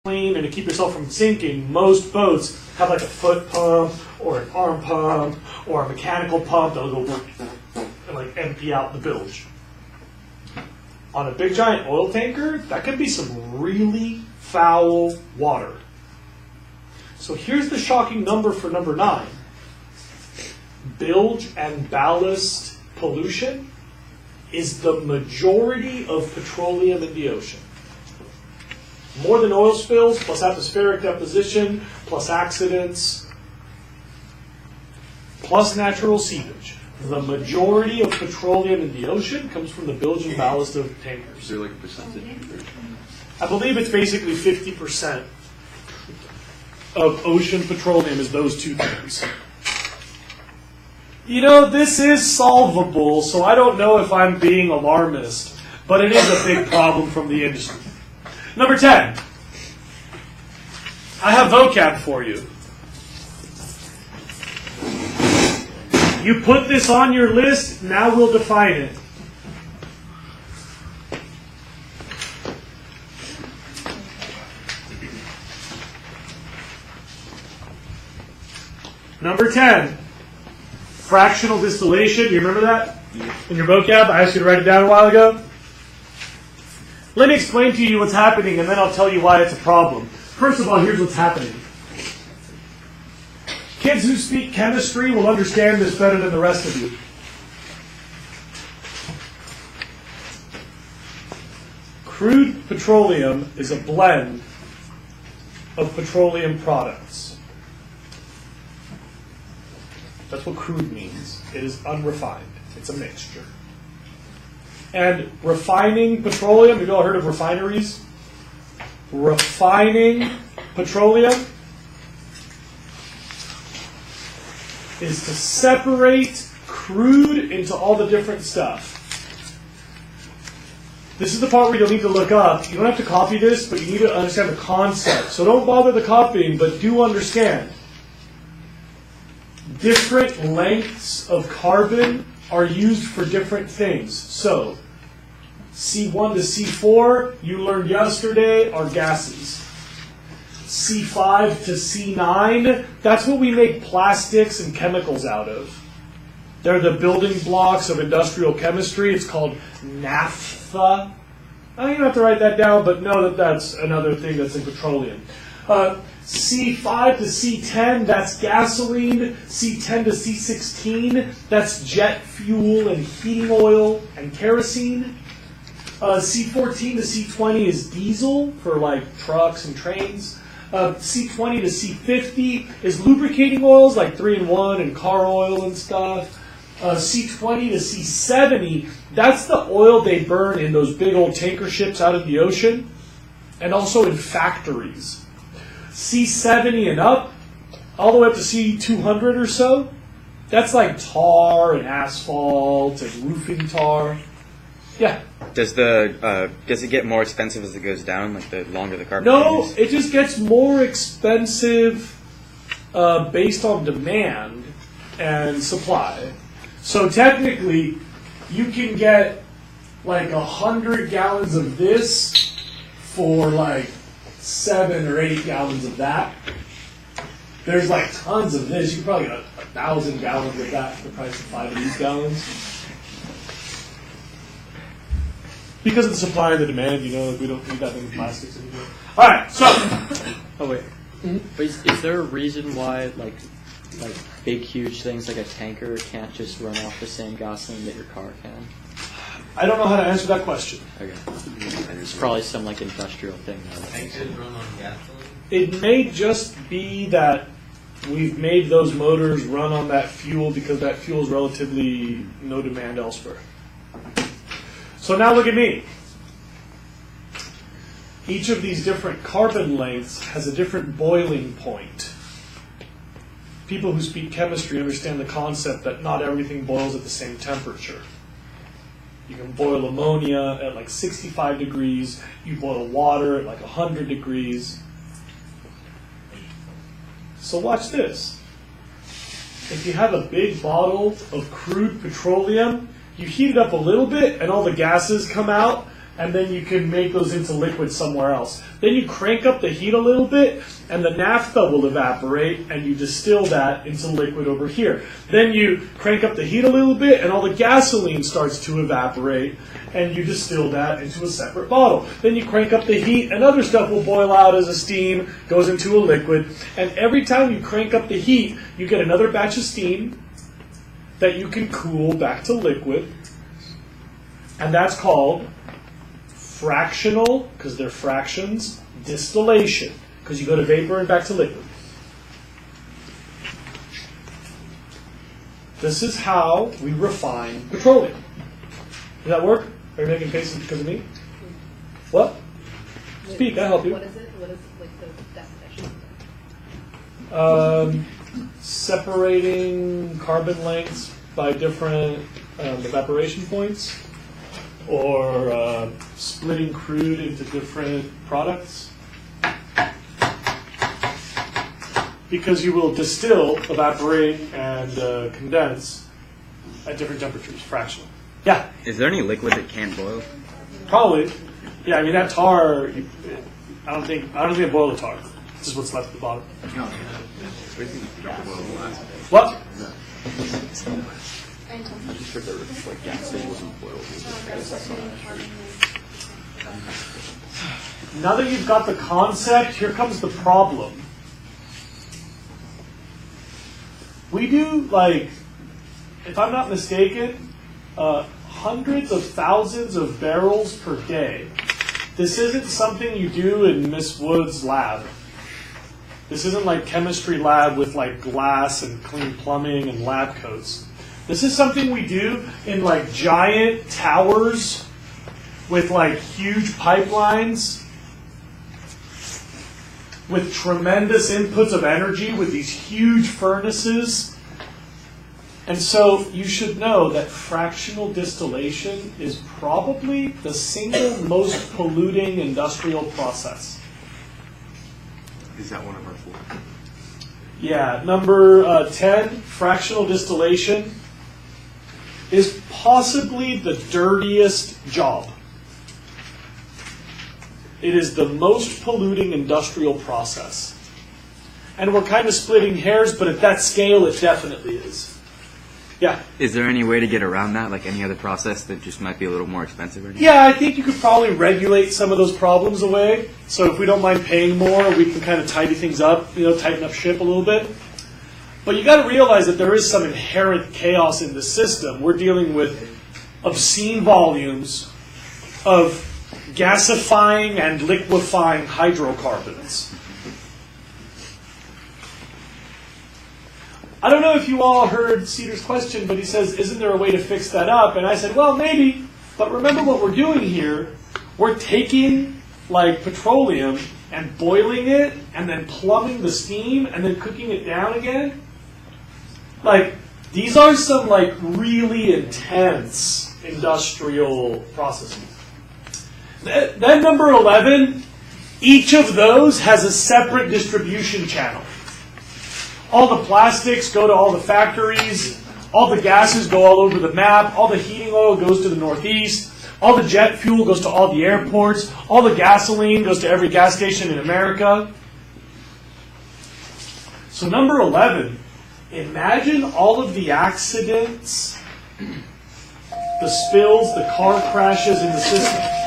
clean and to keep yourself from sinking, most boats have like a foot pump or an arm pump or a mechanical pump that'll go and like empty out the bilge. On a big giant oil tanker, that can be some really foul water. So here's the shocking number for number 9. Bilge and ballast pollution is the majority of petroleum in the ocean. More than oil spills, plus atmospheric deposition, plus accidents, plus natural seepage. The majority of petroleum in the ocean comes from the bilge and ballast of tankers. Is there like a percentage? I believe it's basically 50% of ocean petroleum is those two things. You know, this is solvable, so I don't know if I'm being alarmist, but it is a big problem from the industry. Number 10. I have vocab for you. You put this on your list, now we'll define it. Number 10. Fractional distillation. You remember that? In your vocab? I asked you to write it down a while ago. Let me explain to you what's happening, and then I'll tell you why it's a problem. First of all, here's what's happening. Kids who speak chemistry will understand this better than the rest of you. Crude petroleum is a blend of petroleum products. That's what crude means. It is unrefined. It's a mixture. And refining petroleum, have you all heard of refineries? Refining petroleum is to separate crude into all the different stuff. This is the part where you'll need to look up. You don't have to copy this, but you need to understand the concept. So don't bother the copying, but do understand. Different lengths of carbon are used for different things. So, C1 to C4, you learned yesterday, are gases. C5 to C9, that's what we make plastics and chemicals out of. They're the building blocks of industrial chemistry. It's called naphtha. I don't even have to write that down, but know that that's another thing that's in petroleum. C5 to C10, that's gasoline. C10 to C16, that's jet fuel and heating oil and kerosene. C14 to C20 is diesel for like trucks and trains. C20 to C50 is lubricating oils like 3-in-1 and car oil and stuff. C20 to C70, that's the oil they burn in those big old tanker ships out of the ocean and also in factories. C70 and up, all the way up to C200 or so, that's like tar and asphalt and roofing tar. Yeah. Does it get more expensive as it goes down, like the longer the carbon? No, it just gets more expensive based on demand and supply. So technically, you can get like 100 gallons of this for like 7 or 8 gallons of that. There's like tons of this. You can probably get 1,000 gallons of that for the price of 5 of these gallons. Because of the supply and the demand, you know, like we don't need that many plastics anymore. All right, so. Oh wait, but is there a reason why like big huge things like a tanker can't just run off the same gasoline that your car can? I don't know how to answer that question. Okay, it's probably some like industrial thing. Tankers run on gasoline? It may just be that we've made those motors run on that fuel because that fuel is relatively no demand elsewhere. So now look at me. Each of these different carbon lengths has a different boiling point. People who speak chemistry understand the concept that not everything boils at the same temperature. You can boil ammonia at like 65 degrees. You boil water at like 100 degrees. So watch this. If you have a big bottle of crude petroleum, you heat it up a little bit and all the gases come out, and then you can make those into liquid somewhere else. Then you crank up the heat a little bit, and the naphtha will evaporate, and you distill that into liquid over here. Then you crank up the heat a little bit, and all the gasoline starts to evaporate, and you distill that into a separate bottle. Then you crank up the heat, and other stuff will boil out as a steam, goes into a liquid, and every time you crank up the heat, you get another batch of steam that you can cool back to liquid, and that's called fractional, because they're fractions, distillation, because you go to vapor and back to liquid. This is how we refine petroleum. Does that work? Are you making faces because of me? What? Speak, I'll help you. What is it? What is like the definition? Separating carbon lengths by different evaporation points, or splitting crude into different products. Because you will distill, evaporate, and condense at different temperatures, fractionally. Yeah? Is there any liquid that can't boil? Probably. Yeah, I mean that tar, I don't think I boil the tar. It's just what's left at the bottom. What? Now that you've got the concept, here comes the problem. We do, like, if I'm not mistaken, hundreds of thousands of barrels per day. This isn't something you do in Miss Wood's lab. This isn't like chemistry lab with like glass and clean plumbing and lab coats. This is something we do in like giant towers with like huge pipelines with tremendous inputs of energy with these huge furnaces. And so you should know that fractional distillation is probably the single most polluting industrial process. Is that one of our four? Yeah, number 10, fractional distillation, is possibly the dirtiest job. It is the most polluting industrial process. And we're kind of splitting hairs, but at that scale it definitely is. Yeah. Is there any way to get around that, like any other process that just might be a little more expensive or anything? Yeah, I think you could probably regulate some of those problems away. So if we don't mind paying more, we can kind of tidy things up, tighten up ship a little bit. But you got to realize that there is some inherent chaos in the system. We're dealing with obscene volumes of gasifying and liquefying hydrocarbons. I don't know if you all heard Cedar's question, but he says, isn't there a way to fix that up? And I said, well, maybe. But remember what we're doing here. We're taking, like, petroleum and boiling it and then plumbing the steam and then cooking it down again. Like, these are some, like, really intense industrial processes. Then number 11, each of those has a separate distribution channel. All the plastics go to all the factories. All the gases go all over the map. All the heating oil goes to the Northeast. All the jet fuel goes to all the airports. All the gasoline goes to every gas station in America. So number 11, imagine all of the accidents, the spills, the car crashes in the system.